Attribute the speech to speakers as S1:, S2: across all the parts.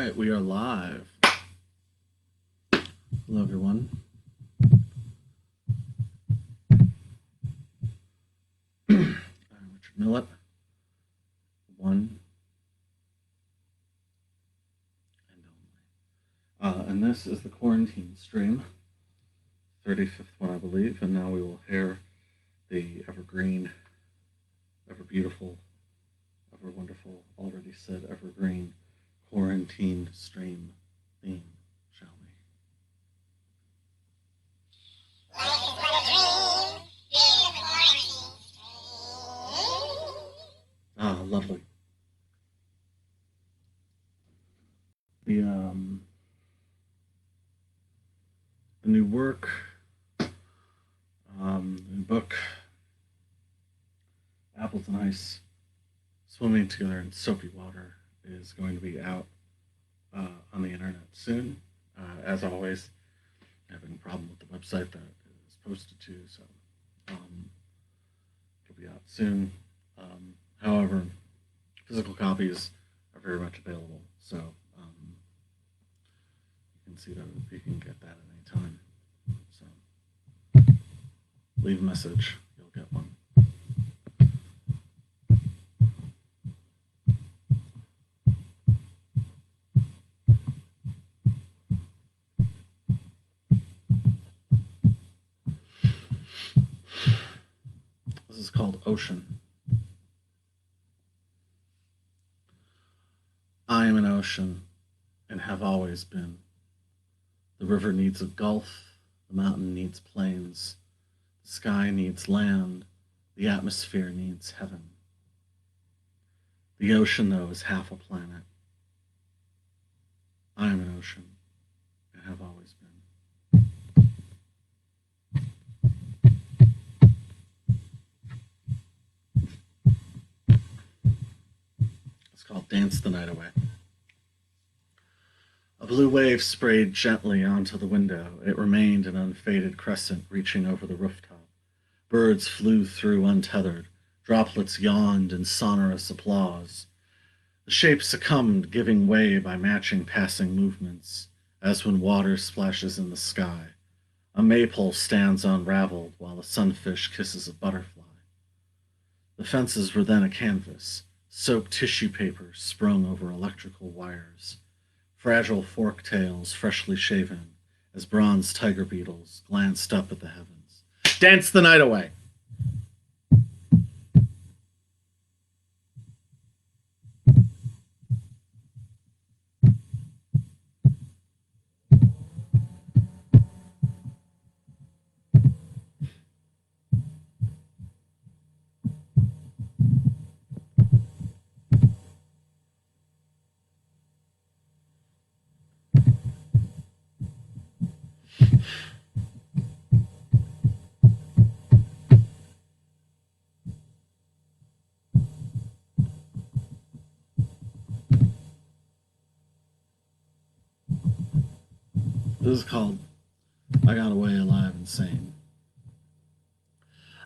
S1: right, we are live. Hello, everyone. I'm Richard Millett. One and only. And this is the quarantine stream, 35th one, I believe. And now we will hear the evergreen, ever beautiful, ever wonderful, already said evergreen quarantine stream theme, shall we? Ah, lovely. The new work, new book, Apples and Ice, Swimming Together in Soapy Water, is going to be out on the internet soon. As always, having a problem with the website that it is posted to, so it'll be out soon. However, physical copies are very much available, so you can see that you can get that at any time. So leave a message, you'll get one. This is called Ocean. I am an ocean and have always been. The river needs a gulf, the mountain needs plains, the sky needs land, the atmosphere needs heaven. The ocean, though, is half a planet. I am an ocean and have always been. It's called Dance the Night Away. A blue wave sprayed gently onto the window. It remained an unfaded crescent reaching over the rooftop. Birds flew through untethered. Droplets yawned in sonorous applause. The shape succumbed, giving way by matching passing movements, as when water splashes in the sky. A maypole stands unraveled while a sunfish kisses a butterfly. The fences were then a canvas, soaked tissue paper sprung over electrical wires. Fragile fork tails freshly shaven as bronze tiger beetles glanced up at the heavens. Dance the night away! This is called I Got Away Alive and Sane.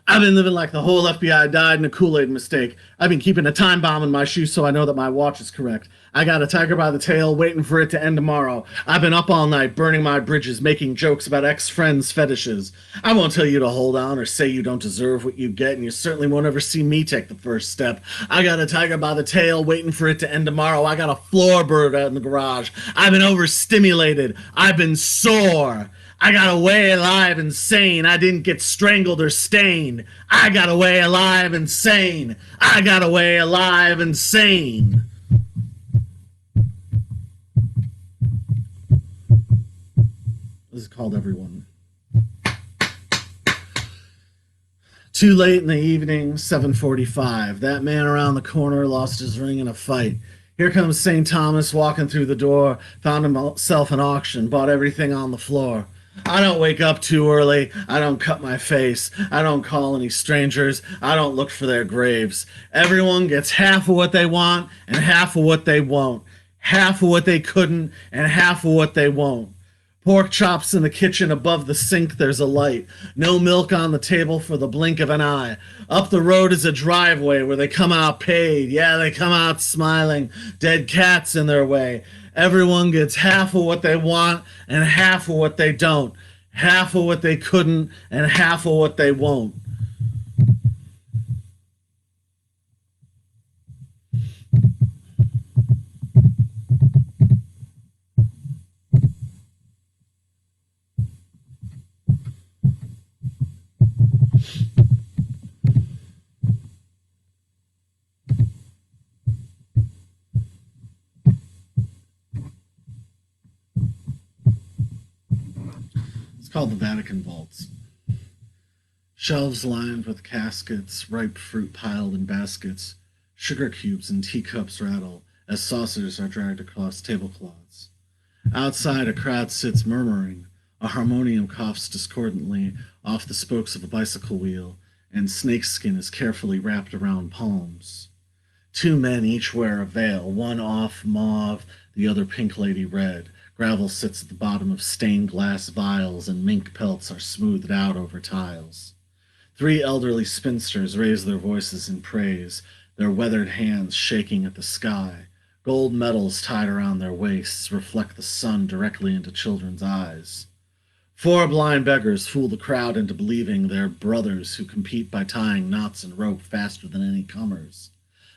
S1: I've been living like the whole FBI died in a Kool-Aid mistake. I've been keeping a time bomb in my shoe so I know that my watch is correct. I got a tiger by the tail waiting for it to end tomorrow. I've been up all night burning my bridges, making jokes about ex-friends' fetishes. I won't tell you to hold on or say you don't deserve what you get, and you certainly won't ever see me take the first step. I got a tiger by the tail waiting for it to end tomorrow. I got a floorboard out in the garage. I've been overstimulated. I've been sore. I got away alive and sane. I didn't get strangled or stained. I got away alive and sane. I got away alive and sane. This is called Everyone. Too late in the evening, 7:45. That man around the corner lost his ring in a fight. Here comes St. Thomas walking through the door, found himself an auction, bought everything on the floor. I don't wake up too early. I don't cut my face. I don't call any strangers. I don't look for their graves. Everyone gets half of what they want and half of what they won't. Half of what they couldn't and half of what they won't. Pork chops in the kitchen above the sink, there's a light. No milk on the table for the blink of an eye. Up the road is a driveway where they come out paid. Yeah, they come out smiling. Dead cats in their way. Everyone gets half of what they want and half of what they don't. Half of what they couldn't and half of what they won't. It's called the Vatican Vaults. Shelves lined with caskets, ripe fruit piled in baskets, sugar cubes and teacups rattle as saucers are dragged across tablecloths. Outside, a crowd sits murmuring. A harmonium coughs discordantly off the spokes of a bicycle wheel, and snakeskin is carefully wrapped around palms. Two men each wear a veil, one off mauve, the other pink lady red. Gravel sits at the bottom of stained glass vials, and mink pelts are smoothed out over tiles. Three elderly spinsters raise their voices in praise, their weathered hands shaking at the sky. Gold medals tied around their waists reflect the sun directly into children's eyes. Four blind beggars fool the crowd into believing they're brothers who compete by tying knots and rope faster than any comers,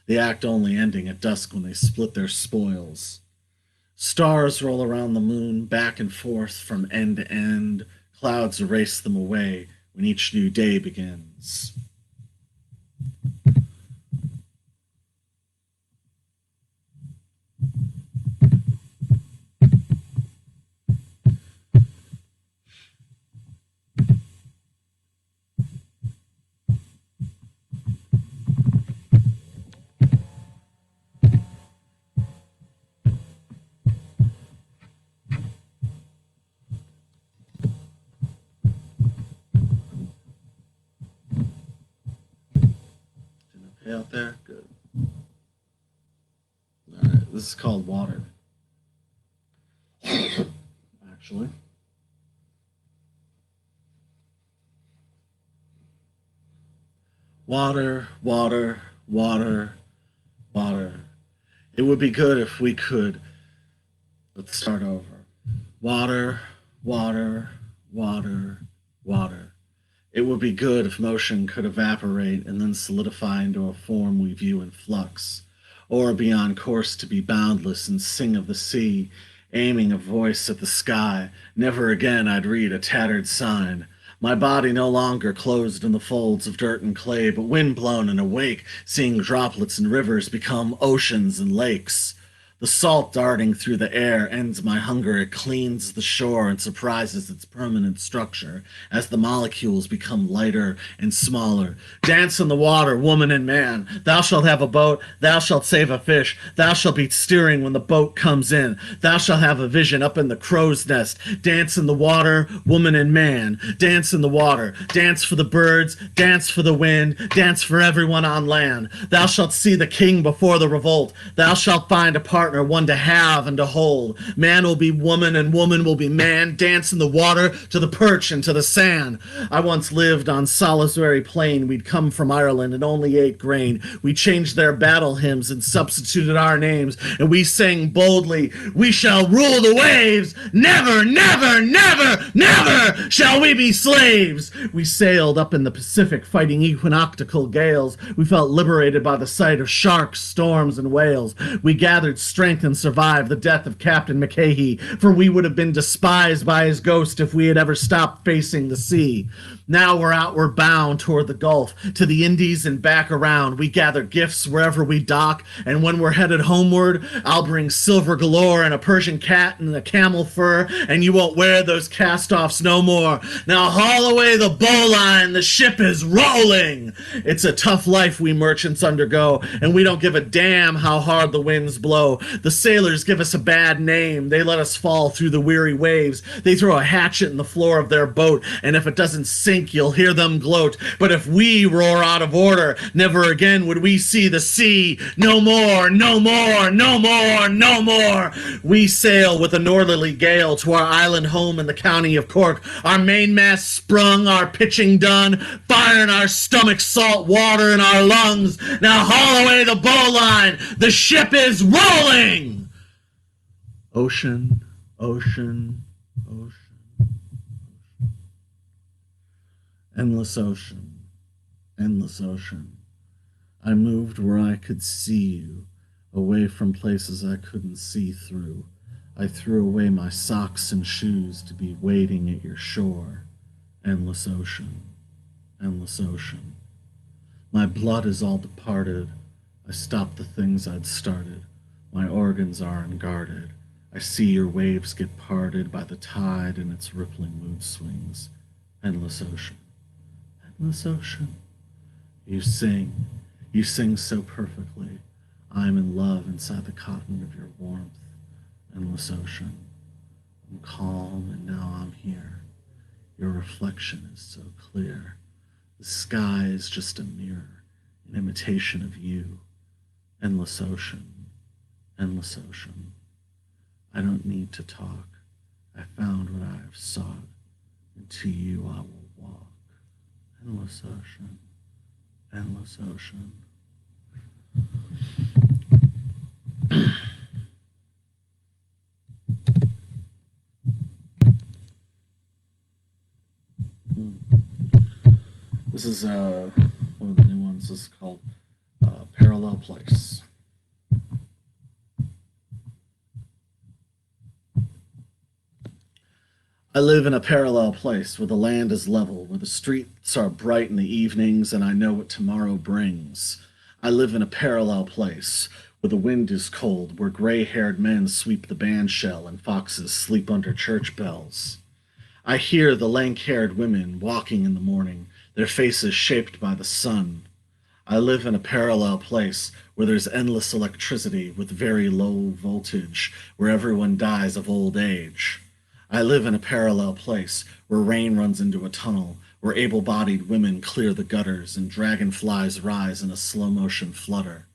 S1: the act only ending at dusk when they split their spoils. Stars roll around the moon, back and forth from end to end. Clouds erase them away when each new day begins. Out there? Good. Alright, this is called Water. Actually. Water, water, water, water. It would be good if we could. Let's start over. Water, water, water, water. It would be good if motion could evaporate and then solidify into a form we view in flux, or be on course to be boundless and sing of the sea, aiming a voice at the sky. Never again I'd read a tattered sign. My body no longer closed in the folds of dirt and clay, but wind-blown and awake, seeing droplets and rivers become oceans and lakes. The salt darting through the air ends my hunger. It cleans the shore and surprises its permanent structure as the molecules become lighter and smaller. Dance in the water, woman and man. Thou shalt have a boat. Thou shalt save a fish. Thou shalt be steering when the boat comes in. Thou shalt have a vision up in the crow's nest. Dance in the water, woman and man. Dance in the water. Dance for the birds. Dance for the wind. Dance for everyone on land. Thou shalt see the king before the revolt. Thou shalt find a partner, one to have and to hold. Man will be woman and woman will be man. Dance in the water to the perch and to the sand. I once lived on Salisbury Plain. We'd come from Ireland and only ate grain. We changed their battle hymns and substituted our names, and we sang boldly, we shall rule the waves. Never, never, never, never shall we be slaves. We sailed up in the Pacific fighting equinoctial gales. We felt liberated by the sight of sharks, storms, and whales. We gathered strength and survived the death of Captain McCahey, for we would have been despised by his ghost if we had ever stopped facing the sea. Now we're outward bound toward the Gulf, to the Indies and back around. We gather gifts wherever we dock, and when we're headed homeward, I'll bring silver galore and a Persian cat and a camel fur, and you won't wear those cast-offs no more. Now haul away the bowline, the ship is rolling! It's a tough life we merchants undergo, and we don't give a damn how hard the winds blow. The sailors give us a bad name. They let us fall through the weary waves. They throw a hatchet in the floor of their boat, and if it doesn't sink, you'll hear them gloat. But if we roar out of order, never again would we see the sea. No more, no more, no more, no more. We sail with a northerly gale to our island home in the county of Cork. Our mainmast sprung, our pitching done, fire in our stomachs, salt water in our lungs. Now haul away the bowline. The ship is rolling. Ocean, ocean, ocean, endless ocean, endless ocean. I moved where I could see you, away from places I couldn't see through. I threw away my socks and shoes to be waiting at your shore. Endless ocean, endless ocean. My blood is all departed. I stopped the things I'd started. My organs are unguarded. I see your waves get parted by the tide and its rippling mood swings. Endless ocean, endless ocean. You sing so perfectly. I'm in love inside the cotton of your warmth. Endless ocean. I'm calm and now I'm here. Your reflection is so clear. The sky is just a mirror, an imitation of you. Endless ocean, endless ocean. I don't need to talk. I found what I have sought, and to you I will walk. Endless ocean, endless ocean. This is one of the new ones. This is called Parallel Place. I live in a parallel place where the land is level, where the streets are bright in the evenings and I know what tomorrow brings. I live in a parallel place where the wind is cold, where gray-haired men sweep the bandshell and foxes sleep under church bells. I hear the lank-haired women walking in the morning, their faces shaped by the sun. I live in a parallel place where there's endless electricity with very low voltage, where everyone dies of old age. I live in a parallel place where rain runs into a tunnel, where able-bodied women clear the gutters and dragonflies rise in a slow-motion flutter.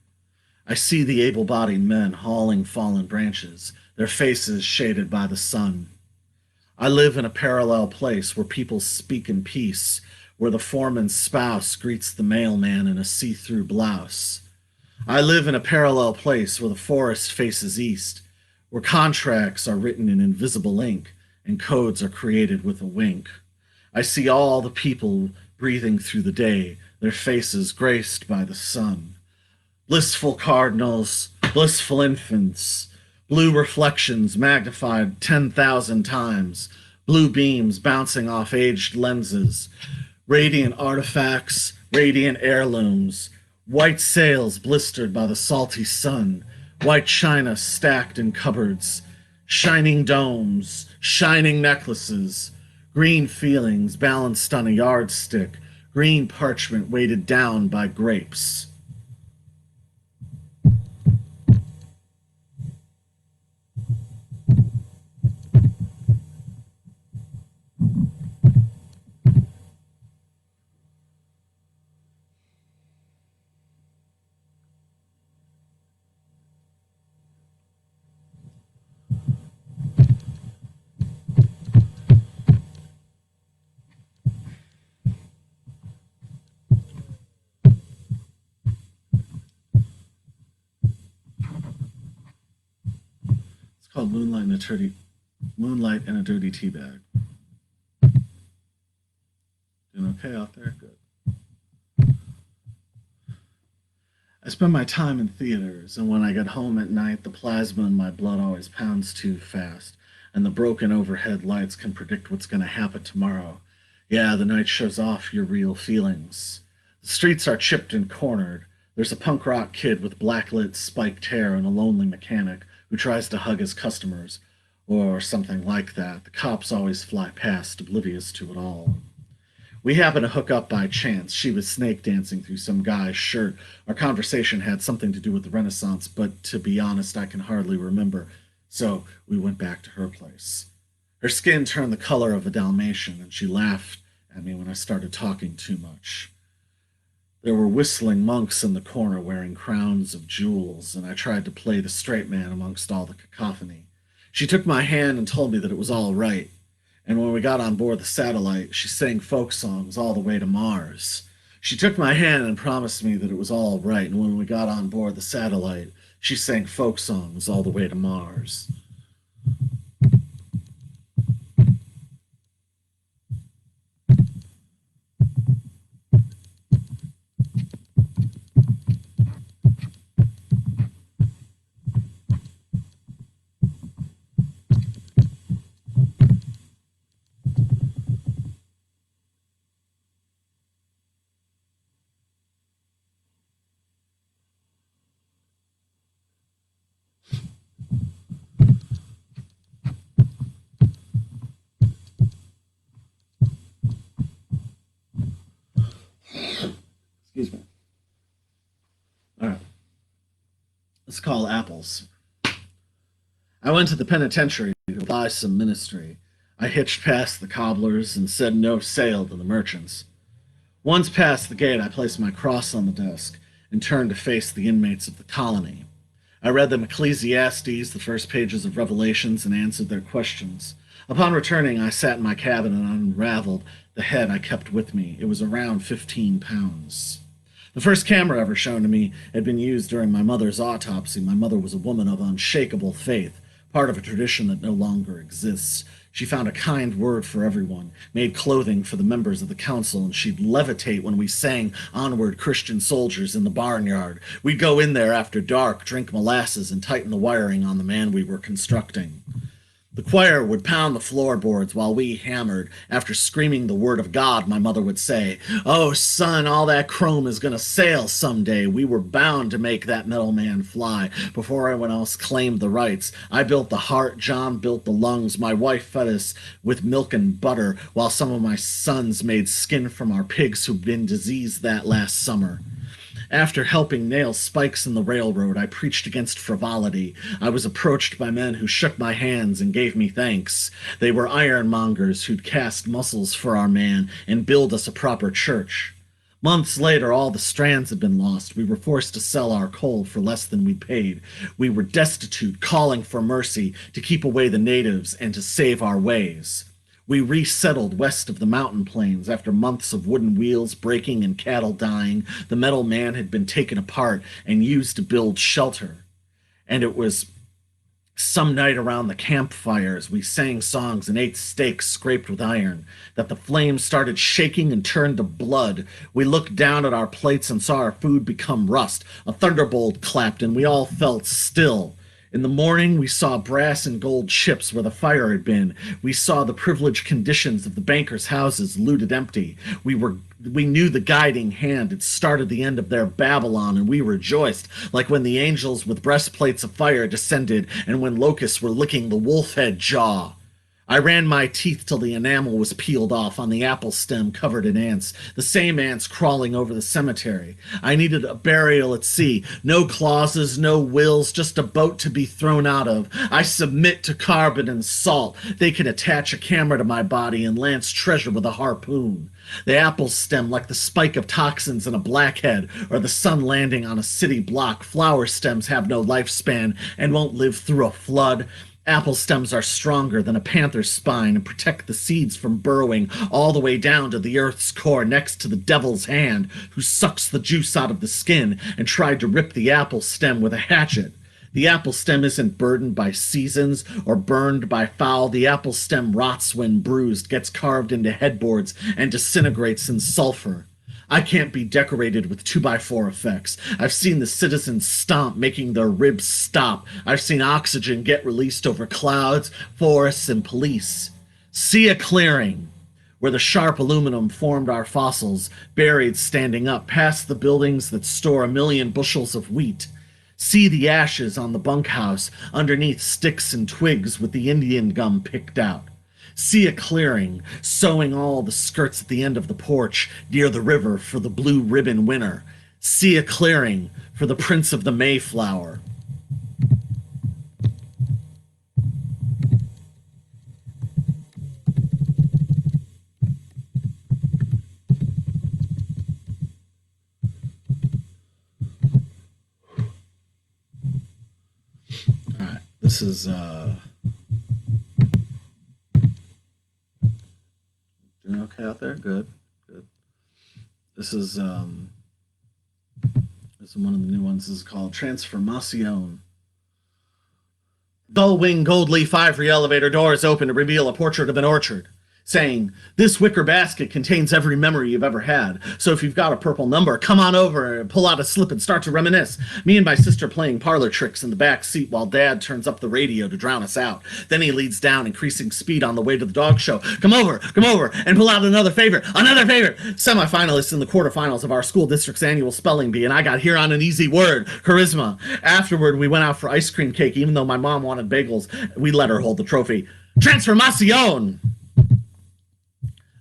S1: I see the able-bodied men hauling fallen branches, their faces shaded by the sun. I live in a parallel place where people speak in peace, where the foreman's spouse greets the mailman in a see-through blouse. I live in a parallel place where the forest faces east, where contracts are written in invisible ink and codes are created with a wink. I see all the people breathing through the day, their faces graced by the sun. Blissful cardinals, blissful infants, blue reflections magnified 10,000 times, blue beams bouncing off aged lenses, radiant artifacts, radiant heirlooms, white sails blistered by the salty sun, white china stacked in cupboards, shining domes, shining necklaces, green feelings balanced on a yardstick, green parchment weighted down by grapes. It's called Moonlight in a Dirty Tea Bag. Doing okay out there? Good. I spend my time in theaters, and when I get home at night, the plasma in my blood always pounds too fast, and the broken overhead lights can predict what's going to happen tomorrow. Yeah, the night shows off your real feelings. The streets are chipped and cornered. There's a punk rock kid with black-lit spiked hair and a lonely mechanic who tries to hug his customers, or something like that. The cops always fly past, oblivious to it all. We happened to hook up by chance. She was snake dancing through some guy's shirt. Our conversation had something to do with the Renaissance, but to be honest, I can hardly remember. So we went back to her place. Her skin turned the color of a Dalmatian, and she laughed at me when I started talking too much. There were whistling monks in the corner wearing crowns of jewels, and I tried to play the straight man amongst all the cacophony. She took my hand and told me that it was all right. And when we got on board the satellite, she sang folk songs all the way to Mars. She took my hand and promised me that it was all right, and when we got on board the satellite, she sang folk songs all the way to Mars. Excuse me. All right. Let's call apples. I went to the penitentiary to apply some ministry. I hitched past the cobblers and said no sale to the merchants. Once past the gate, I placed my cross on the desk and turned to face the inmates of the colony. I read them Ecclesiastes, the first pages of Revelations, and answered their questions. Upon returning, I sat in my cabin and unraveled the head I kept with me. It was around 15 pounds. The first camera ever shown to me had been used during my mother's autopsy. My mother was a woman of unshakable faith, part of a tradition that no longer exists. She found a kind word for everyone, made clothing for the members of the council, and she'd levitate when we sang Onward Christian Soldiers in the barnyard. We'd go in there after dark, drink molasses, and tighten the wiring on the man we were constructing. The choir would pound the floorboards while we hammered. After screaming the word of God, my mother would say, "Oh, son, all that chrome is going to sail someday." We were bound to make that metal man fly before anyone else claimed the rights. I built the heart, John built the lungs. My wife fed us with milk and butter, while some of my sons made skin from our pigs who'd been diseased that last summer. After helping nail spikes in the railroad, I preached against frivolity. I was approached by men who shook my hands and gave me thanks. They were ironmongers who'd cast muscles for our man and build us a proper church. Months later, all the strands had been lost. We were forced to sell our coal for less than we paid. We were destitute, calling for mercy to keep away the natives and to save our ways. We resettled west of the mountain plains after months of wooden wheels breaking and cattle dying. The metal man had been taken apart and used to build shelter. And it was some night around the campfires, we sang songs and ate steaks scraped with iron, that the flames started shaking and turned to blood. We looked down at our plates and saw our food become rust. A thunderbolt clapped and we all felt still. In the morning, we saw brass and gold chips where the fire had been. We saw the privileged conditions of the bankers' houses looted empty. We knew the guiding hand had started the end of their Babylon, and we rejoiced, like when the angels with breastplates of fire descended and when locusts were licking the wolf-head jaw. I ran my teeth till the enamel was peeled off on the apple stem covered in ants, the same ants crawling over the cemetery. I needed a burial at sea. No clauses, no wills, just a boat to be thrown out of. I submit to carbon and salt. They can attach a camera to my body and lance treasure with a harpoon. The apple stem like the spike of toxins in a blackhead, or the sun landing on a city block. Flower stems have no lifespan and won't live through a flood. Apple stems are stronger than a panther's spine and protect the seeds from burrowing all the way down to the earth's core next to the devil's hand, who sucks the juice out of the skin and tried to rip the apple stem with a hatchet. The apple stem isn't burdened by seasons or burned by foul. The apple stem rots when bruised, gets carved into headboards, and disintegrates in sulfur. I can't be decorated with 2x4 effects. I've seen the citizens stomp, making their ribs stop. I've seen oxygen get released over clouds, forests, and police. See a clearing where the sharp aluminum formed our fossils, buried standing up past the buildings that store 1,000,000 bushels of wheat. See the ashes on the bunkhouse underneath sticks and twigs with the Indian gum picked out. See a clearing, sewing all the skirts at the end of the porch near the river for the blue ribbon winner. See a clearing for the Prince of the Mayflower. All right, this is doing okay out there? Good, good. This is one of the new ones. This is called Transformacion. Gull-wing gold leaf ivory elevator doors open to reveal a portrait of an orchard, saying, "This wicker basket contains every memory you've ever had. So if you've got a purple number, come on over and pull out a slip and start to reminisce." Me and my sister playing parlor tricks in the back seat while Dad turns up the radio to drown us out. Then he leads down, increasing speed on the way to the dog show. Come over, and pull out another favorite. Semifinalists in the quarterfinals of our school district's annual spelling bee, and I got here on an easy word, charisma. Afterward, we went out for ice cream cake, even though my mom wanted bagels. We let her hold the trophy. Transformacion!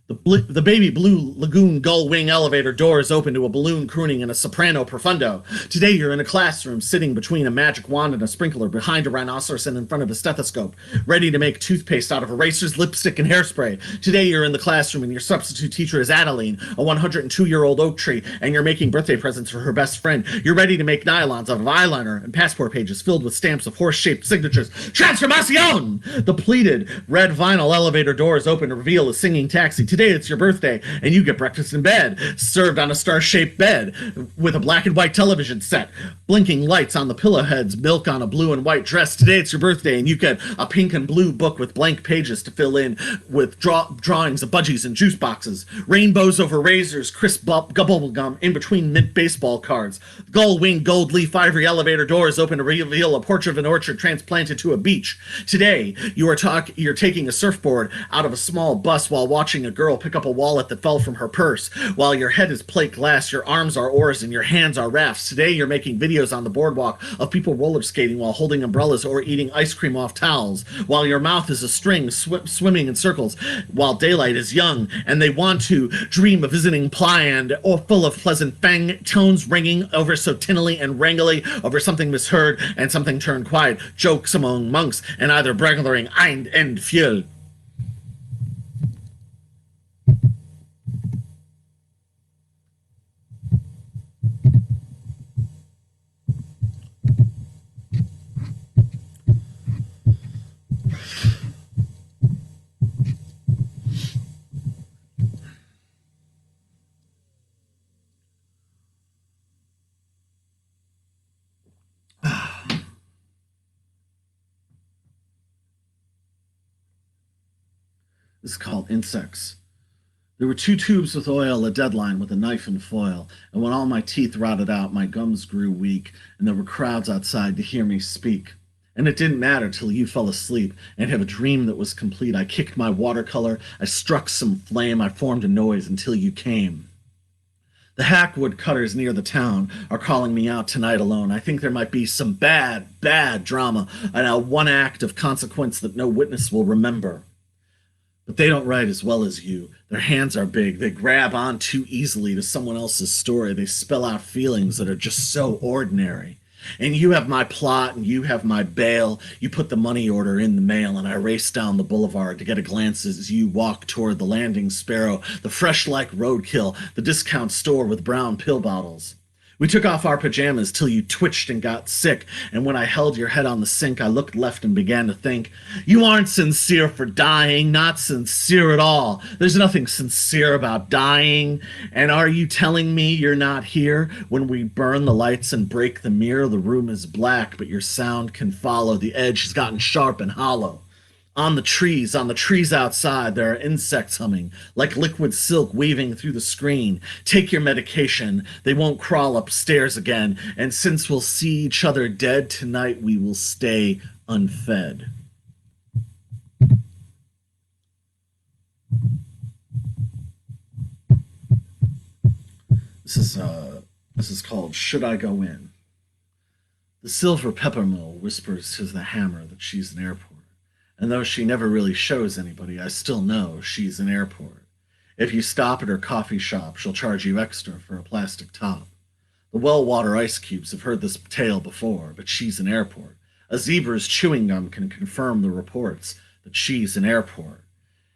S1: The baby blue lagoon gull wing elevator doors open to a balloon crooning in a soprano profundo. Today you're in a classroom sitting between a magic wand and a sprinkler behind a rhinoceros and in front of a stethoscope, ready to make toothpaste out of erasers, lipstick, and hairspray. Today you're in the classroom and your substitute teacher is Adeline, a 102-year-old oak tree, and you're making birthday presents for her best friend. You're ready to make nylons out of eyeliner and passport pages filled with stamps of horse-shaped signatures. Transformacion! The pleated red vinyl elevator doors open to reveal a singing taxi. Today it's your birthday, and you get breakfast in bed, served on a star-shaped bed with a black and white television set, blinking lights on the pillow heads, milk on a blue and white dress. Today it's your birthday, and you get a pink and blue book with blank pages to fill in with drawings of budgies and juice boxes, rainbows over razors, crisp bubble gum in between mint baseball cards. Gull wing gold leaf ivory elevator doors open to reveal a porch of an orchard transplanted to a beach. Today you're taking a surfboard out of a small bus while watching a girl pick up a wallet that fell from her purse. While your head is plate glass, your arms are oars, and your hands are rafts. Today you're making videos on the boardwalk of people roller skating while holding umbrellas or eating ice cream off towels. While your mouth is a string swimming in circles. While daylight is young, and they want to dream of visiting Plyand, or full of pleasant fang tones ringing over so tinnily and wrangly over something misheard and something turned quiet. Jokes among monks, and either bragglering ein and fjell. This is called Insects. There were 2 tubes with oil, a deadline with a knife and foil, and when all my teeth rotted out, my gums grew weak, and there were crowds outside to hear me speak. And it didn't matter till you fell asleep and had a dream that was complete. I kicked my watercolor, I struck some flame, I formed a noise until you came. The hackwood cutters near the town are calling me out tonight alone. I think there might be some bad, bad drama, and a one act of consequence that no witness will remember. But they don't write as well as you. Their hands are big. They grab on too easily to someone else's story. They spell out feelings that are just so ordinary. And you have my plot, and you have my bail. You put the money order in the mail, and I race down the boulevard to get a glance as you walk toward the Landing Sparrow, the fresh-like roadkill, the discount store with brown pill bottles. We took off our pajamas till you twitched and got sick, and when I held your head on the sink, I looked left and began to think, you aren't sincere for dying, not sincere at all. There's nothing sincere about dying. And are you telling me you're not here? When we burn the lights and break the mirror, the room is black, but your sound can follow. The edge has gotten sharp and hollow. On the trees outside, there are insects humming, like liquid silk weaving through the screen. Take your medication. They won't crawl upstairs again. And since we'll see each other dead tonight, we will stay unfed. This is called Should I Go In? The silver pepper mill whispers to the hammer that she's an airport. And though she never really shows anybody, I still know she's an airport. If you stop at her coffee shop, she'll charge you extra for a plastic top. The well-water ice cubes have heard this tale before, but she's an airport. A zebra's chewing gum can confirm the reports that she's an airport.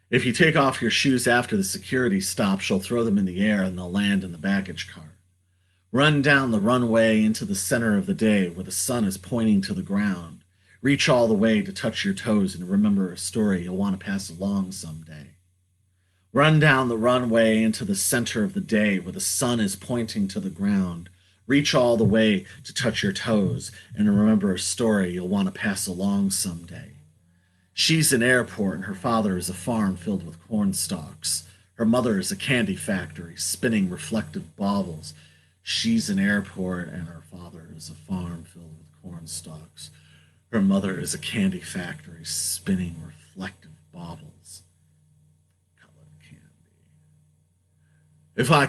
S1: If you take off your shoes after the security stop, she'll throw them in the air and they'll land in the baggage car. Run down the runway into the center of the day where the sun is pointing to the ground. Reach all the way to touch your toes and remember a story you'll want to pass along someday. Run down the runway into the center of the day where the sun is pointing to the ground. Reach all the way to touch your toes and remember a story you'll want to pass along someday. She's an airport and her father is a farm filled with corn stalks. Her mother is a candy factory spinning reflective baubles. She's an airport and her father is a farm filled with corn stalks. Her mother is a candy factory spinning reflective baubles. Colored candy. If I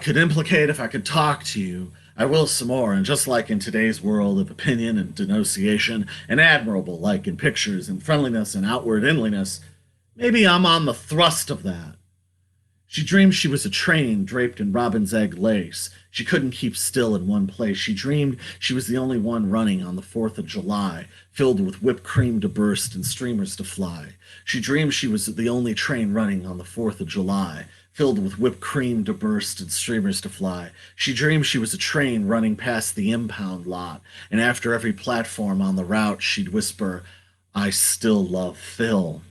S1: could talk to you, I will some more, and just like in today's world of opinion and denunciation, and admirable like in pictures and friendliness and outward inliness, maybe I'm on the thrust of that. She dreamed she was a train draped in robin's egg lace. She couldn't keep still in one place. She dreamed she was the only one running on the 4th of July, filled with whipped cream to burst and streamers to fly. She dreamed she was the only train running on the 4th of July, filled with whipped cream to burst and streamers to fly. She dreamed she was a train running past the impound lot, and after every platform on the route, she'd whisper, "I still love Phil."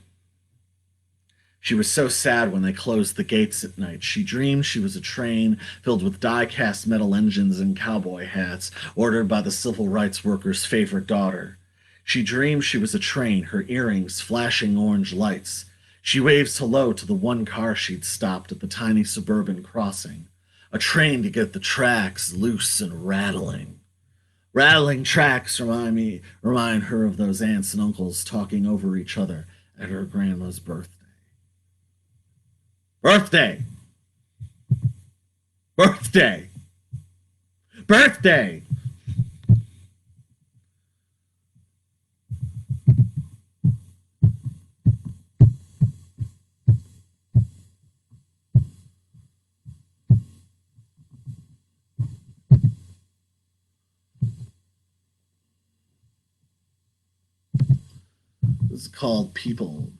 S1: She was so sad when they closed the gates at night. She dreamed she was a train filled with die-cast metal engines and cowboy hats, ordered by the civil rights worker's favorite daughter. She dreamed she was a train, her earrings flashing orange lights. She waves hello to the one car she'd stopped at the tiny suburban crossing. A train to get the tracks loose and rattling. Rattling tracks remind her of those aunts and uncles talking over each other at her grandma's birthday. Birthday! Birthday! Birthday! This is called People.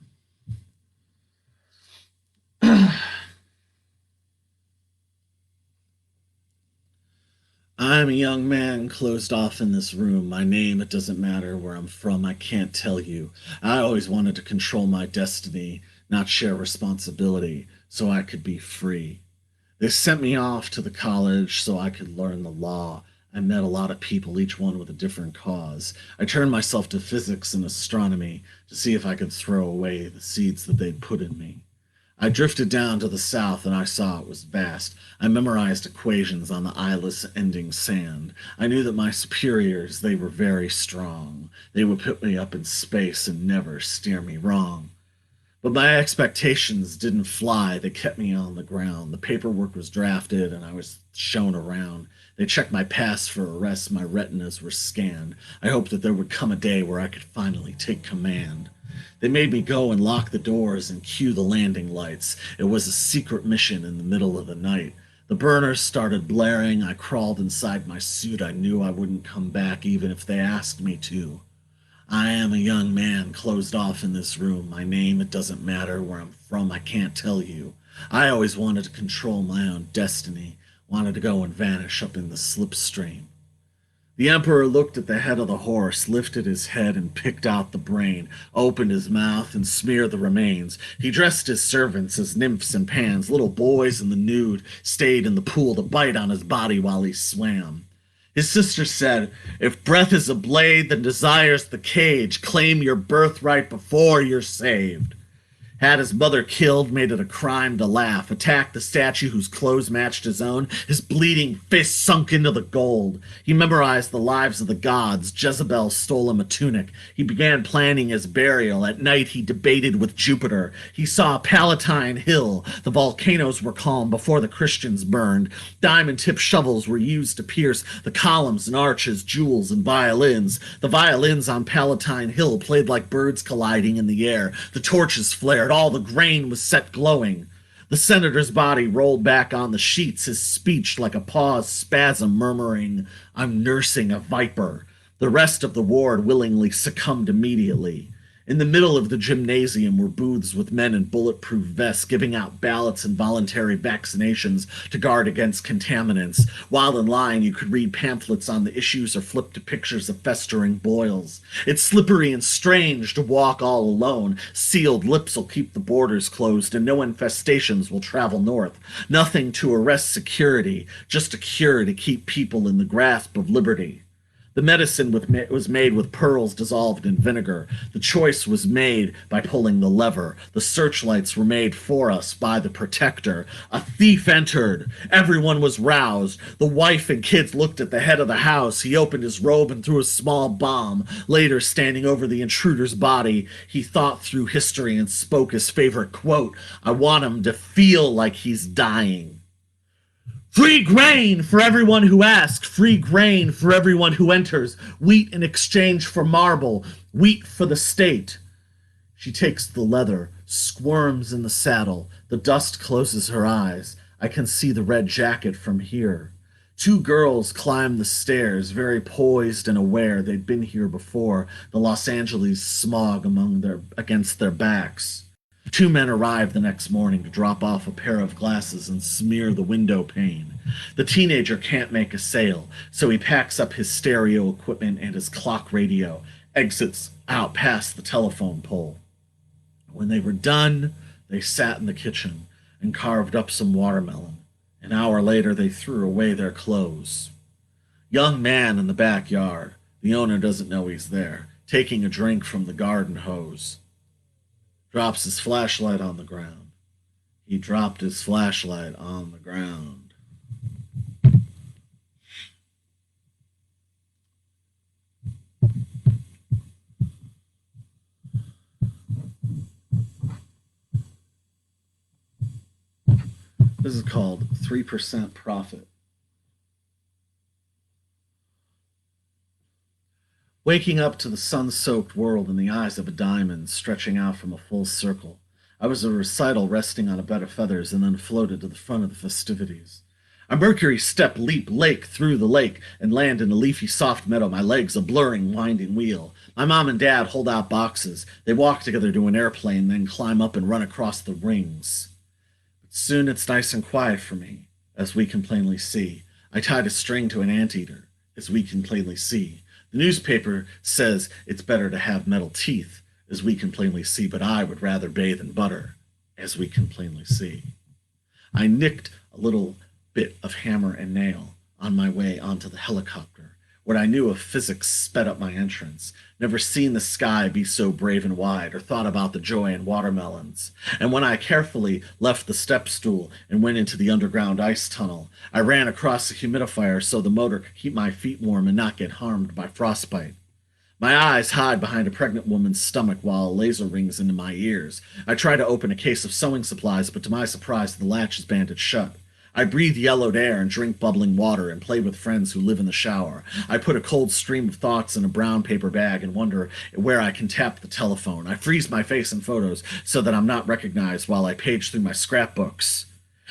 S1: I'm a young man closed off in this room. My name, it doesn't matter where I'm from, I can't tell you. I always wanted to control my destiny, not share responsibility, so I could be free. They sent me off to the college so I could learn the law. I met a lot of people, each one with a different cause. I turned myself to physics and astronomy to see if I could throw away the seeds that they'd put in me. I drifted down to the south and I saw it was vast. I memorized equations on the eyeless ending sand. I knew that my superiors, they were very strong. They would put me up in space and never steer me wrong. But my expectations didn't fly. They kept me on the ground. The paperwork was drafted and I was shown around. They checked my pass for arrest. My retinas were scanned. I hoped that there would come a day where I could finally take command. They made me go and lock the doors and cue the landing lights. It was a secret mission in the middle of the night. The burners started blaring. I crawled inside my suit. I knew I wouldn't come back even if they asked me to. I am a young man closed off in this room. My name, it doesn't matter where I'm from, I can't tell you. I always wanted to control my own destiny, wanted to go and vanish up in the slipstream. The emperor looked at the head of the horse, lifted his head and picked out the brain, opened his mouth and smeared the remains. He dressed his servants as nymphs and pans. Little boys in the nude stayed in the pool to bite on his body while he swam. His sister said, "If breath is a blade, then desire's the cage. Claim your birthright before you're saved." Had his mother killed, made it a crime to laugh, attacked the statue whose clothes matched his own, his bleeding fist sunk into the gold. He memorized the lives of the gods. Jezebel stole him a tunic. He began planning his burial. At night he debated with Jupiter. He saw Palatine Hill. The volcanoes were calm before the Christians burned. Diamond-tipped shovels were used to pierce the columns and arches, jewels and violins. The violins on Palatine Hill played like birds colliding in the air. The torches flared. All the grain was set glowing. The senator's body rolled back on the sheets, his speech like a paused spasm, murmuring, "I'm nursing a viper." The rest of the ward willingly succumbed immediately. In the middle of the gymnasium were booths with men in bulletproof vests giving out ballots and voluntary vaccinations to guard against contaminants. While in line, you could read pamphlets on the issues or flip to pictures of festering boils. It's slippery and strange to walk all alone. Sealed lips will keep the borders closed and no infestations will travel north. Nothing to arrest security, just a cure to keep people in the grasp of liberty. The medicine was made with pearls dissolved in vinegar. The choice was made by pulling the lever. The searchlights were made for us by the protector. A thief entered. Everyone was roused. The wife and kids looked at the head of the house. He opened his robe and threw a small bomb. Later, standing over the intruder's body, he thought through history and spoke his favorite quote, "I want him to feel like he's dying." Free grain for everyone who asks, free grain for everyone who enters, wheat in exchange for marble, wheat for the state. She takes the leather, squirms in the saddle. The dust closes her eyes. I can see the red jacket from here. Two girls climb the stairs, very poised and aware they'd been here before, the Los Angeles smog against their backs. Two men arrive the next morning to drop off a pair of glasses and smear the window pane. The teenager can't make a sale, so he packs up his stereo equipment and his clock radio, exits out past the telephone pole. When they were done, they sat in the kitchen and carved up some watermelon. An hour later, they threw away their clothes. Young man in the backyard. The owner doesn't know he's there, taking a drink from the garden hose. Drops his flashlight on the ground. He dropped his flashlight on the ground. This is called 3% Profit. Waking up to the sun-soaked world in the eyes of a diamond stretching out from a full circle, I was a recital resting on a bed of feathers and then floated to the front of the festivities. A Mercury step leap lake through the lake and land in a leafy soft meadow, my legs a blurring winding wheel. My mom and dad hold out boxes. They walk together to an airplane, then climb up and run across the rings. Soon it's nice and quiet for me, as we can plainly see. I tied a string to an anteater, as we can plainly see. The newspaper says it's better to have metal teeth, as we can plainly see, but I would rather bathe in butter, as we can plainly see. I nicked a little bit of hammer and nail on my way onto the helicopter. What I knew of physics sped up my entrance. Never seen the sky be so brave and wide, or thought about the joy in watermelons. And when I carefully left the step stool and went into the underground ice tunnel, I ran across the humidifier so the motor could keep my feet warm and not get harmed by frostbite. My eyes hide behind a pregnant woman's stomach while a laser rings into my ears. I try to open a case of sewing supplies, but to my surprise, the latch is banded shut. I breathe yellowed air and drink bubbling water and play with friends who live in the shower. I put a cold stream of thoughts in a brown paper bag and wonder where I can tap the telephone. I freeze my face in photos so that I'm not recognized while I page through my scrapbooks.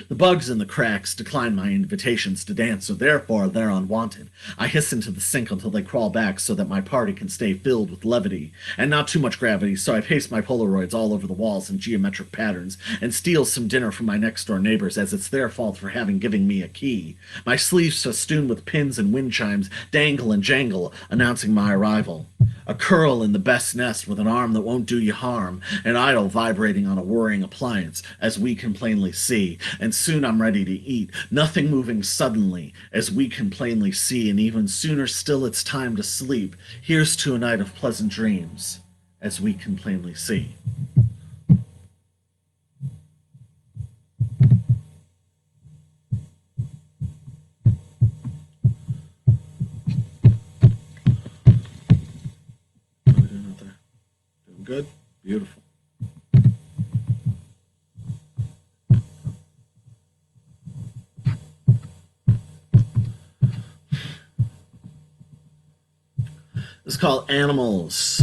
S1: The bugs in the cracks decline my invitations to dance, so therefore they're unwanted. I hiss into the sink until they crawl back so that my party can stay filled with levity, and not too much gravity, so I paste my Polaroids all over the walls in geometric patterns, and steal some dinner from my next-door neighbors, as it's their fault for having given me a key. My sleeves festooned with pins and wind chimes dangle and jangle, announcing my arrival. A curl in the best nest with an arm that won't do you harm, an idol vibrating on a whirring appliance, as we can plainly see, and soon I'm ready to eat, nothing moving suddenly, as we can plainly see, and even sooner still it's time to sleep. Here's to a night of pleasant dreams, as we can plainly see. How are we doing out there? Doing good? Beautiful. It's called Animals.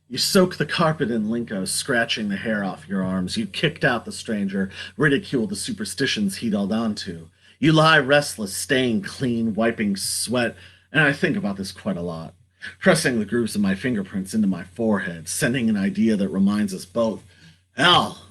S1: You soak the carpet in lingo, scratching the hair off your arms. You kicked out the stranger, ridiculed the superstitions he'd held on to. You lie restless, staying clean, wiping sweat, and I think about this quite a lot. Pressing the grooves of my fingerprints into my forehead, sending an idea that reminds us both. Hell!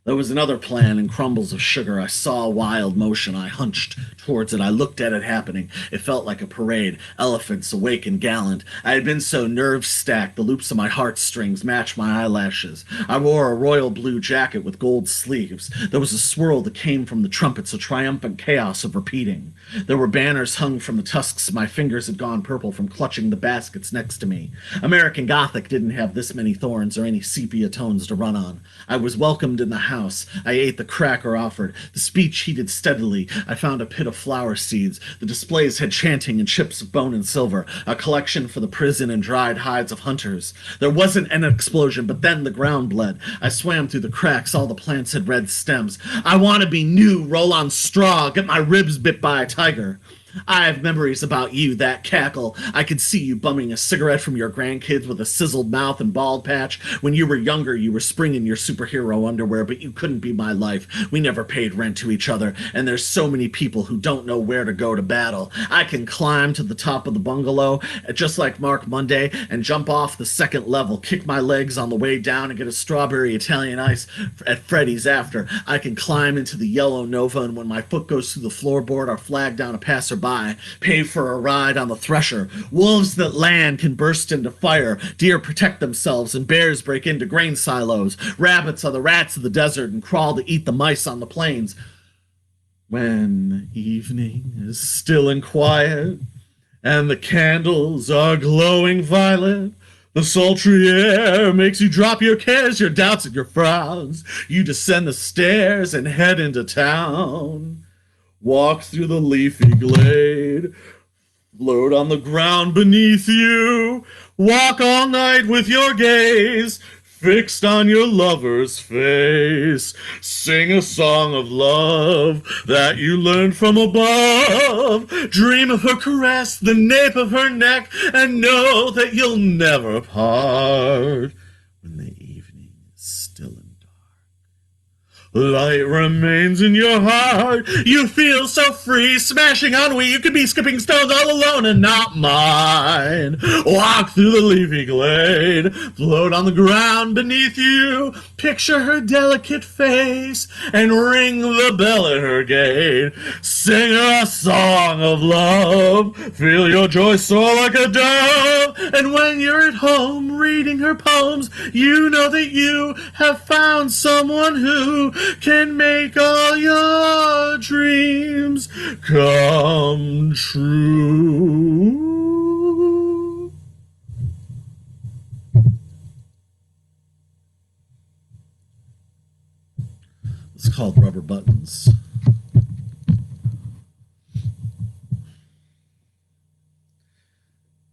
S1: There was another plan in crumbles of sugar. I saw a wild motion. I hunched towards it. I looked at it happening. It felt like a parade. Elephants, awake and gallant. I had been so nerve-stacked, the loops of my heartstrings matched my eyelashes. I wore a royal blue jacket with gold sleeves. There was a swirl that came from the trumpets, a triumphant chaos of repeating. There were banners hung from the tusks. My fingers had gone purple from clutching the baskets next to me. American Gothic didn't have this many thorns or any sepia tones to run on. I was welcomed in the house. I ate the cracker offered. The speech heated steadily. I found a pit of flower seeds. The displays had chanting and chips of bone and silver, a collection for the prison and dried hides of hunters. There wasn't an explosion, but then the ground bled. I swam through the cracks. All the plants had red stems. I want to be new, roll on straw, get my ribs bit by a tiger. I have memories about you, that cackle. I could see you bumming a cigarette from your grandkids with a sizzled mouth and bald patch. When you were younger, you were springing your superhero underwear, but you couldn't be my life. We never paid rent to each other, and there's so many people who don't know where to go to battle. I can climb to the top of the bungalow, just like Mark Monday, and jump off the second level, kick my legs on the way down, and get a strawberry Italian ice at Freddy's after. I can climb into the yellow Nova, and when my foot goes through the floorboard, or flag down a passerby, pay for a ride on the Thresher. Wolves that land can burst into fire. Deer protect themselves, and bears break into grain silos. Rabbits are the rats of the desert and crawl to eat the mice on the plains. When evening is still and quiet, and the candles are glowing violet, the sultry air makes you drop your cares, your doubts, and your frowns. You descend the stairs and head into town. Walk through the leafy glade, float on the ground beneath you, walk all night with your gaze fixed on your lover's face. Sing a song of love that you learned from above. Dream of her caress, the nape of her neck, and know that you'll never part when the evening is still and light remains in your heart. You feel so free, smashing on Wii. You could be skipping stones all alone and not mine. Walk through the leafy glade, float on the ground beneath you. Picture her delicate face and ring the bell at her gate. Sing her a song of love. Feel your joy soar like a dove. And when you're at home reading her poems, you know that you have found someone who can make all your dreams come true. It's called Rubber Buttons.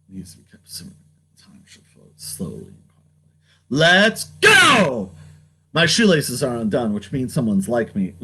S1: Needs to be kept simmering. Time should float slowly and quietly. Let's go! My shoelaces are undone, which means someone likes me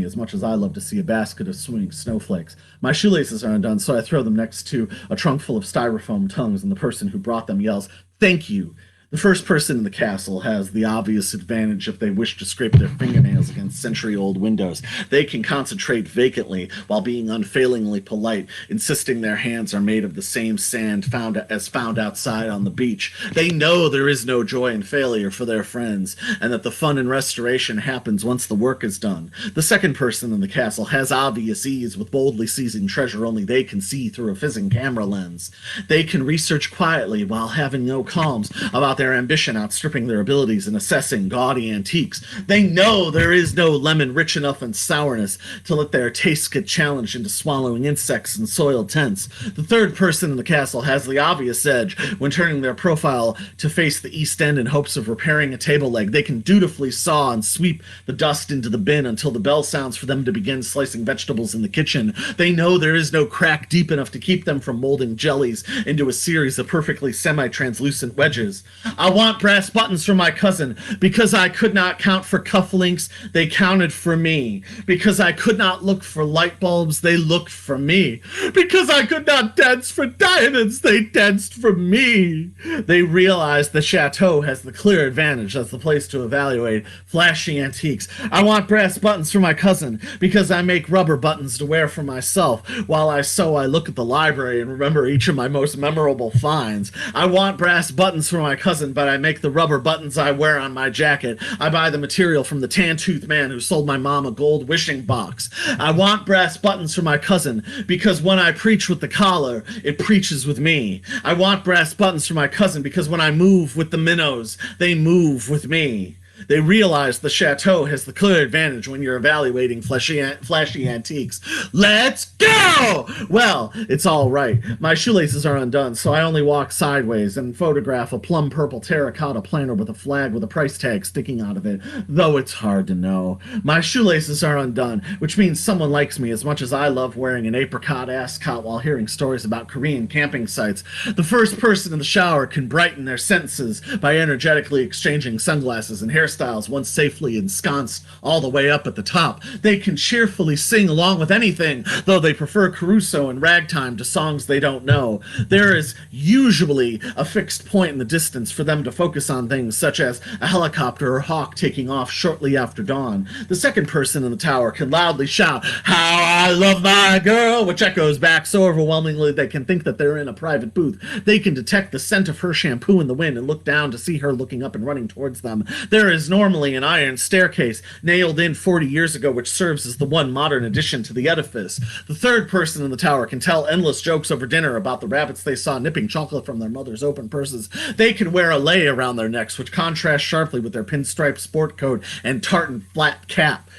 S1: as much as I love to see a basket of swinging snowflakes. My shoelaces are undone, so I throw them next to a trunk full of styrofoam tongues, and the person who brought them yells, "Thank you." The first person in the castle has the obvious advantage if they wish to scrape their fingernails against century-old windows. They can concentrate vacantly while being unfailingly polite, insisting their hands are made of the same sand found outside on the beach. They know there is no joy in failure for their friends, and that the fun and restoration happens once the work is done. The second person in the castle has obvious ease with boldly seizing treasure only they can see through a fizzing camera lens. They can research quietly while having no qualms about their ambition outstripping their abilities in assessing gaudy antiques. They know there is no lemon rich enough in sourness to let their tastes get challenged into swallowing insects and soiled tents. The third person in the castle has the obvious edge when turning their profile to face the East End in hopes of repairing a table leg. They can dutifully saw and sweep the dust into the bin until the bell sounds for them to begin slicing vegetables in the kitchen. They know there is no crack deep enough to keep them from molding jellies into a series of perfectly semi-translucent wedges. I want brass buttons for my cousin. Because I could not count for cufflinks, they counted for me. Because I could not look for light bulbs, they looked for me. Because I could not dance for diamonds, they danced for me. They realized the chateau has the clear advantage as the place to evaluate flashy antiques. I want brass buttons for my cousin because I make rubber buttons to wear for myself. While I sew, I look at the library and remember each of my most memorable finds. I want brass buttons for my cousin, but I make the rubber buttons I wear on my jacket. I buy the material from the tan-toothed man who sold my mom a gold wishing box. I want brass buttons for my cousin because when I preach with the collar, it preaches with me. I want brass buttons for my cousin because when I move with the minnows, they move with me. They realize the chateau has the clear advantage when you're evaluating flashy antiques. Let's go! Well, it's all right. My shoelaces are undone, so I only walk sideways and photograph a plum purple terracotta planter with a flag with a price tag sticking out of it, though it's hard to know. My shoelaces are undone, which means someone likes me as much as I love wearing an apricot ascot while hearing stories about Korean camping sites. The first person in the shower can brighten their sentences by energetically exchanging sunglasses and hairstyles hairstyles once safely ensconced all the way up at the top. They can cheerfully sing along with anything, though they prefer Caruso and ragtime to songs they don't know. There is usually a fixed point in the distance for them to focus on things such as a helicopter or hawk taking off shortly after dawn. The second person in the tower can loudly shout, "How I love my girl," which echoes back so overwhelmingly they can think that they're in a private booth. They can detect the scent of her shampoo in the wind and look down to see her looking up and running towards them. There is normally an iron staircase nailed in 40 years ago which serves as the one modern addition to the edifice. The third person in the tower can tell endless jokes over dinner about the rabbits they saw nipping chocolate from their mother's open purses. They can wear a lei around their necks, which contrasts sharply with their pinstripe sport coat and tartan flat cap.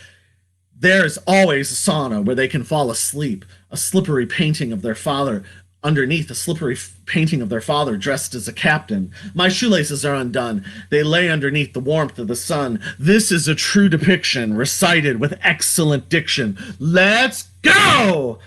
S1: There's always a sauna where they can fall asleep, a slippery painting of their father underneath a slippery painting of their father dressed as a captain. My shoelaces are undone. They lay underneath the warmth of the sun. This is a true depiction, recited with excellent diction. Let's go!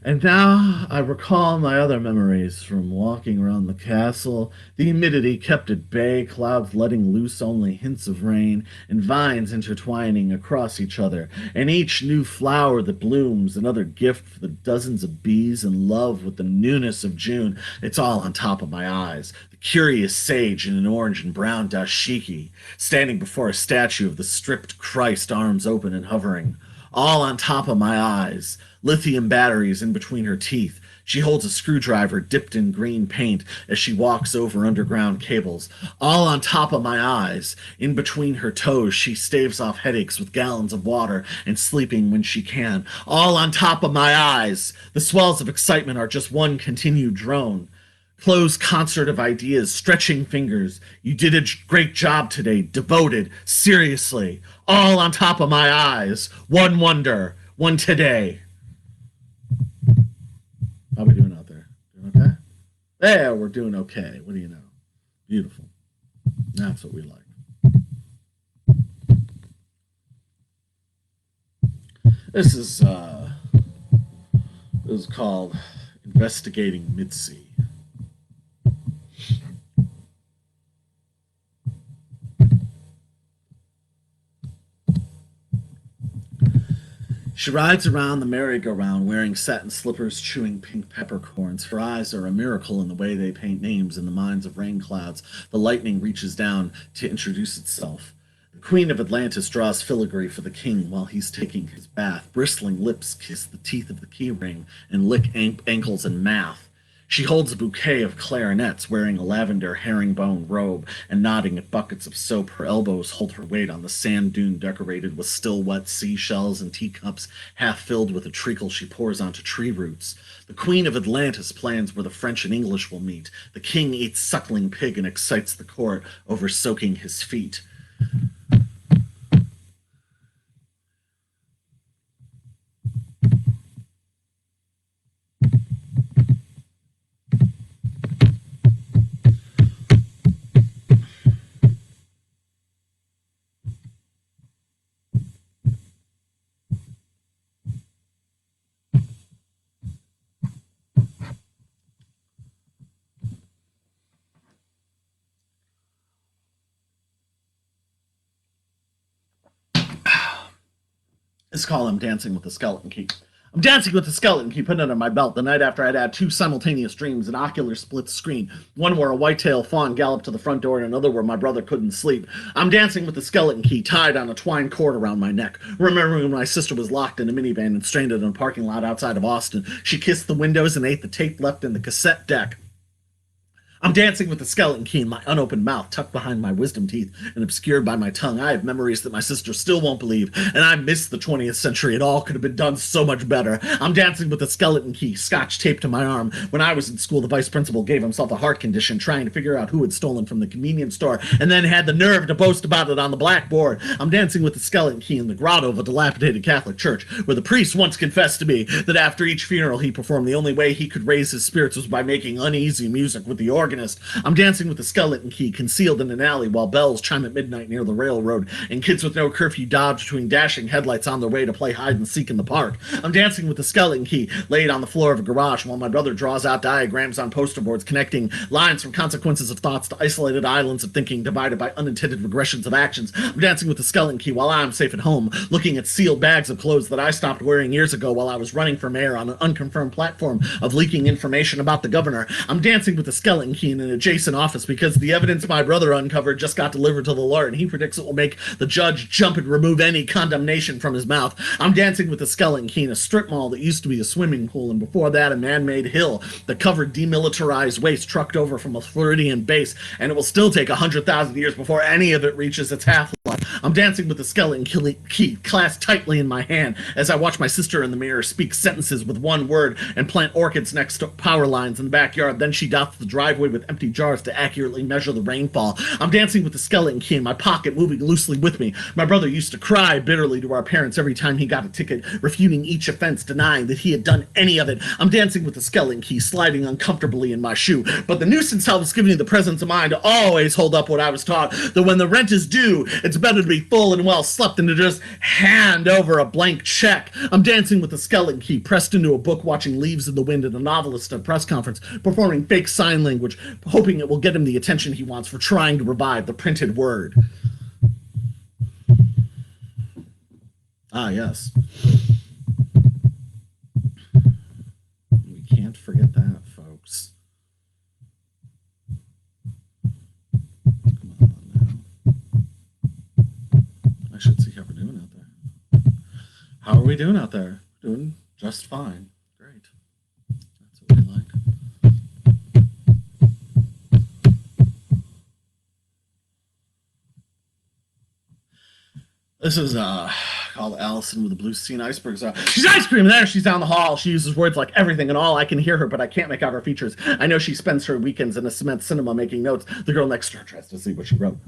S1: And now I recall my other memories from walking around the castle, the humidity kept at bay, clouds letting loose only hints of rain, and vines intertwining across each other, and each new flower that blooms another gift for the dozens of bees in love with the newness of June. It's all on top of my eyes. The curious sage in an orange and brown dashiki, standing before a statue of the stripped Christ, arms open and hovering. All on top of my eyes. Lithium batteries in between her teeth. She holds a screwdriver dipped in green paint as she walks over underground cables. All on top of my eyes. In between her toes, she staves off headaches with gallons of water and sleeping when she can. All on top of my eyes. The swells of excitement are just one continued drone. Closed concert of ideas, stretching fingers. You did a great job today. Devoted. Seriously. All on top of my eyes. One wonder. One today. How we doing out there? Doing okay? There, we're doing okay. What do you know? Beautiful. That's what we like. This is called Investigating Mitsy. She rides around the merry-go-round wearing satin slippers, chewing pink peppercorns. Her eyes are a miracle in the way they paint names in the minds of rain clouds. The lightning reaches down to introduce itself. The Queen of Atlantis draws filigree for the king while he's taking his bath. Bristling lips kiss the teeth of the key ring and lick ankles and math. She holds a bouquet of clarinets, wearing a lavender herringbone robe and nodding at buckets of soap. Her elbows hold her weight on the sand dune decorated with still wet seashells and teacups half filled with a treacle she pours onto tree roots. The Queen of Atlantis plans where the French and English will meet. The king eats suckling pig and excites the court over soaking his feet. Let's call him Dancing with the Skeleton Key. I'm dancing with the skeleton key put under my belt the night after I'd had two simultaneous dreams, an ocular split screen, one where a white-tailed fawn galloped to the front door and another where my brother couldn't sleep. I'm dancing with the skeleton key tied on a twine cord around my neck, remembering when my sister was locked in a minivan and stranded in a parking lot outside of Austin. She kissed the windows and ate the tape left in the cassette deck. I'm dancing with the skeleton key in my unopened mouth, tucked behind my wisdom teeth and obscured by my tongue. I have memories that my sister still won't believe, and I miss the 20th century. It all could have been done so much better. I'm dancing with the skeleton key, scotch taped to my arm. When I was in school, the vice principal gave himself a heart condition trying to figure out who had stolen from the convenience store, and then had the nerve to boast about it on the blackboard. I'm dancing with the skeleton key in the grotto of a dilapidated Catholic church, where the priest once confessed to me that after each funeral he performed, the only way he could raise his spirits was by making uneasy music with the organ. organist. I'm dancing with the skeleton key concealed in an alley while bells chime at midnight near the railroad and kids with no curfew dodge between dashing headlights on their way to play hide and seek in the park. I'm dancing with the skeleton key laid on the floor of a garage while my brother draws out diagrams on poster boards connecting lines from consequences of thoughts to isolated islands of thinking divided by unintended regressions of actions. I'm dancing with the skeleton key while I'm safe at home, looking at sealed bags of clothes that I stopped wearing years ago while I was running for mayor on an unconfirmed platform of leaking information about the governor. I'm dancing with the skeleton key in an adjacent office because the evidence my brother uncovered just got delivered to the Lord, and he predicts it will make the judge jump and remove any condemnation from his mouth. I'm dancing with the skeleton key in a strip mall that used to be a swimming pool, and before that a man-made hill that covered demilitarized waste trucked over from a Floridian base, and it will still take 100,000 years before any of it reaches its half-life. I'm dancing with the skeleton key clasped tightly in my hand as I watch my sister in the mirror speak sentences with one word and plant orchids next to power lines in the backyard. Then she dots the driveway with empty jars to accurately measure the rainfall. I'm dancing with the skeleton key in my pocket, moving loosely with me. My brother used to cry bitterly to our parents every time he got a ticket, refuting each offense, denying that he had done any of it. I'm dancing with the skeleton key, sliding uncomfortably in my shoe. But the nuisance helps give me the presence of mind to always hold up what I was taught, that when the rent is due, it's better to be full and well slept than to just hand over a blank check. I'm dancing with the skeleton key, pressed into a book, watching Leaves in the Wind at a novelist at a press conference, performing fake sign language, hoping it will get him the attention he wants for trying to revive the printed word. Ah, yes. We can't forget that, folks. Come on now. I should see how we're doing out there. How are we doing out there? Doing just fine. Great. That's what we like. This is called Allison with the Blue Scene Icebergs. She's ice cream there. She's down the hall. She uses words like everything and all. I can hear her, but I can't make out her features. I know she spends her weekends in a cement cinema making notes. The girl next to her tries to see what she wrote.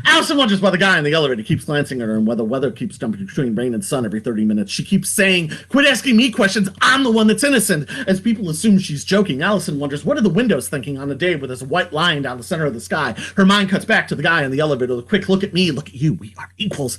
S1: Allison wonders why the guy in the elevator keeps glancing at her and whether weather keeps jumping between rain and sun every 30 minutes. She keeps saying, "Quit asking me questions. I'm the one that's innocent." As people assume she's joking, Allison wonders, what are the windows thinking on a day with this white line down the center of the sky? Her mind cuts back to the guy in the elevator. Quick, look at me. Look at you. We are equals.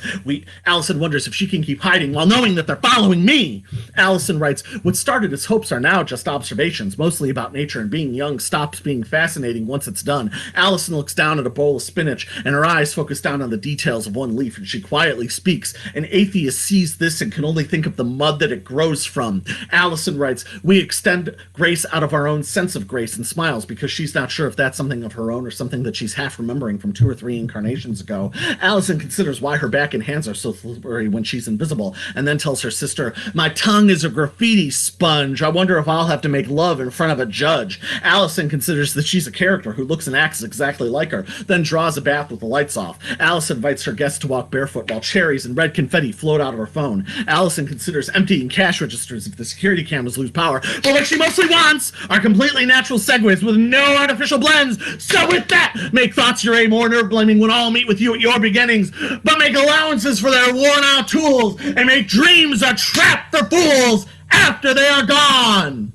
S1: Allison wonders if she can keep hiding while knowing that they're following me. Allison writes, what started as hopes are now just observations, mostly about nature, and being young stops being fascinating once it's done. Allison looks down at a bowl of spinach, and her eyes focus down on the details of one leaf, and she quietly speaks. An atheist sees this and can only think of the mud that it grows from. Allison writes, we extend grace out of our own sense of grace, and smiles because she's not sure if that's something of her own or something that she's half remembering from 2 or 3 incarnations ago. Allison considers why her back and hands are so slippery when she's invisible, and then tells her sister, my tongue is a graffiti sponge. I wonder if I'll have to make love in front of a judge. Allison considers that she's a character who looks and acts exactly like her, then draws a bath with the lights off. Allison invites her guests to walk barefoot while cherries and red confetti float out of her phone. Allison considers emptying cash registers if the security cameras lose power, but what she mostly wants are completely natural segues with no artificial blends. So with that, make thoughts your aim or nerve blaming when all meet with you at your beginnings, but make allowances for their worn out tools and make dreams a trap for fools after they are gone.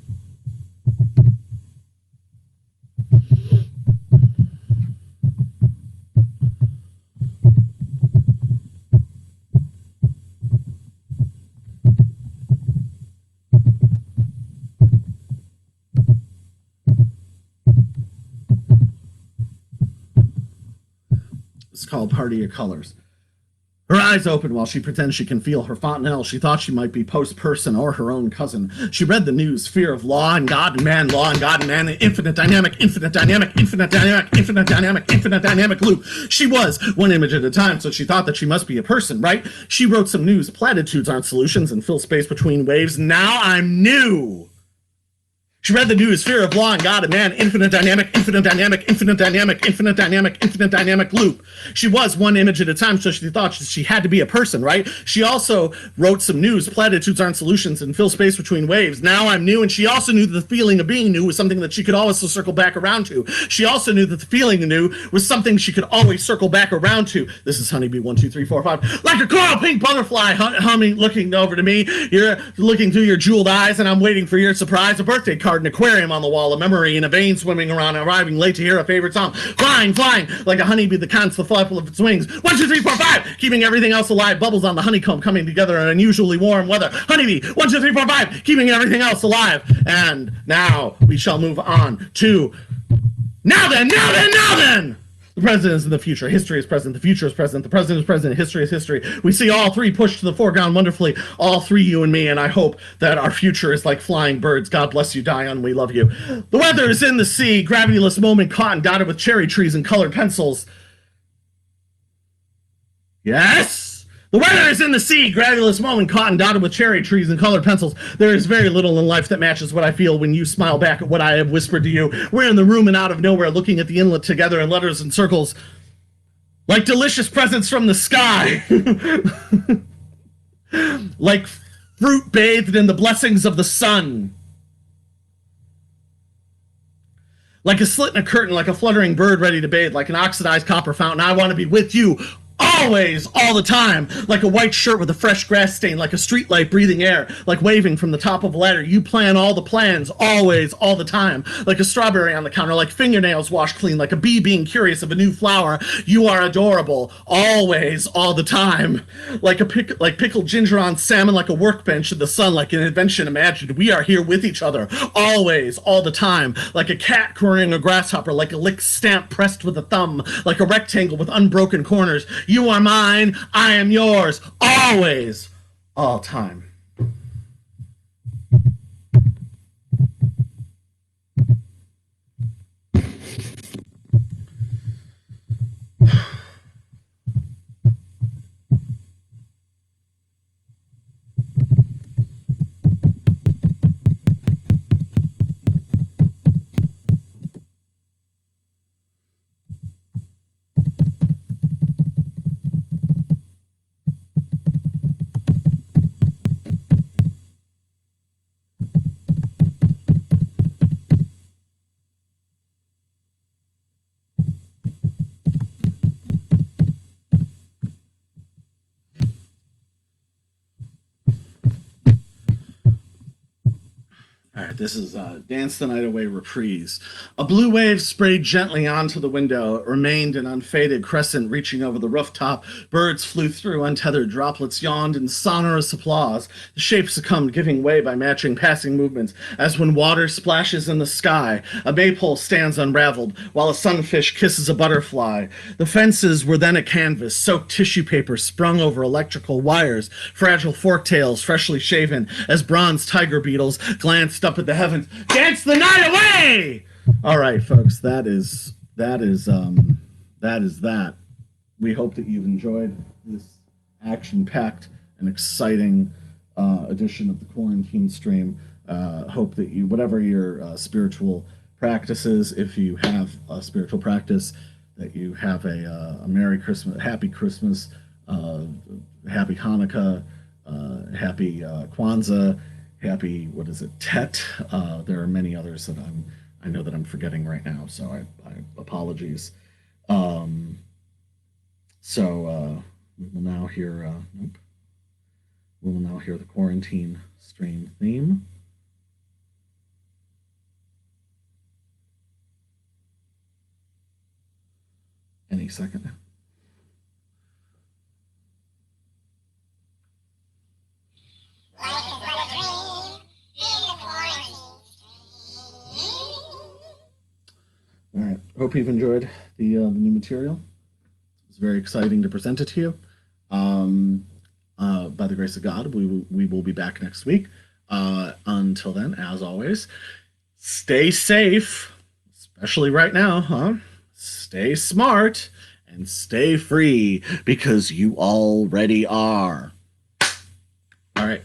S1: It's called Party of Colors. Her eyes open while she pretends she can feel her fontanelle. She thought she might be post-person or her own cousin. She read the news, fear of law and God and man, law and God and man, infinite dynamic, infinite dynamic, infinite dynamic, infinite dynamic, infinite dynamic loop. She was one image at a time, so she thought that she must be a person, right? She wrote some news, platitudes aren't solutions and fill space between waves. Now I'm new. She read the news, fear of law and God and man, infinite dynamic, infinite dynamic, infinite dynamic, infinite dynamic, infinite dynamic loop. She was one image at a time, so she thought she had to be a person, right? She also wrote some news, platitudes aren't solutions, and fill space between waves. Now I'm new, and she also knew that the feeling of being new was something that she could always circle back around to. She also knew that the feeling of new was something she could always circle back around to. This is Honeybee 1, 2, 3, 4, 5. Like a coral pink butterfly humming, looking over to me. You're looking through your jeweled eyes, and I'm waiting for your surprise. A birthday card card, an aquarium on the wall, a memory in a vein swimming around, arriving late to hear a favorite song, flying, like a honeybee that counts the flap of its wings. 1, 2, 3, 4, 5, keeping everything else alive, bubbles on the honeycomb coming together in unusually warm weather. Honeybee, 1, 2, 3, 4, 5, keeping everything else alive. And now we shall move on to now then! The present is in the future. History is present. The future is present. The present is present. History is history. We see all three pushed to the foreground wonderfully. All three, you and me, and I hope that our future is like flying birds. God bless you, Dion. We love you. The weather is in the sea. Gravityless moment caught and dotted with cherry trees and colored pencils. Yes? The weather is in the sea, gravityless moment caught and dotted with cherry trees and colored pencils. There is very little in life that matches what I feel when you smile back at what I have whispered to you. We're in the room and out of nowhere, looking at the inlet together in letters and circles, like delicious presents from the sky. Like fruit bathed in the blessings of the sun. Like a slit in a curtain, like a fluttering bird ready to bathe, like an oxidized copper fountain. I want to be with you. Always, all the time, like a white shirt with a fresh grass stain, like a streetlight breathing air, like waving from the top of a ladder. You plan all the plans, always, all the time, like a strawberry on the counter, like fingernails washed clean, like a bee being curious of a new flower. You are adorable, always, all the time, like pickled ginger on salmon, like a workbench in the sun, like an invention imagined. We are here with each other, always, all the time, like a cat cornering a grasshopper, like a licked stamp pressed with a thumb, like a rectangle with unbroken corners. You are mine, I am yours, always, all time. All right, this is Dance the Night Away reprise. A blue wave sprayed gently onto the window. It remained an unfaded crescent reaching over the rooftop. Birds flew through, untethered. Droplets yawned in sonorous applause. The shape succumbed, giving way by matching passing movements, as when water splashes in the sky. A maypole stands unraveled, while a sunfish kisses a butterfly. The fences were then a canvas, soaked tissue paper sprung over electrical wires, fragile forktails freshly shaven, as bronze tiger beetles glanced up at the heavens. Dance the night away! All right, folks, that is that. We hope that you've enjoyed this action-packed and exciting edition of the quarantine stream. Hope that you, whatever your spiritual practices, if you have a spiritual practice, that you have a Merry Christmas, Happy Christmas, Happy Hanukkah, Happy Kwanzaa, Happy, what is it, Tet. There are many others that I know that I'm forgetting right now, so I apologies. We will now hear we will now hear the quarantine stream theme. Any second. All right. Hope you've enjoyed the new material. It's very exciting to present it to you. By the grace of God, we will be back next week. Until then, as always, stay safe, especially right now, huh? Stay smart and stay free, because you already are. All right.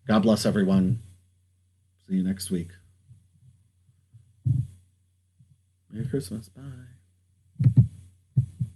S1: God bless everyone. See you next week. Merry Christmas. Bye.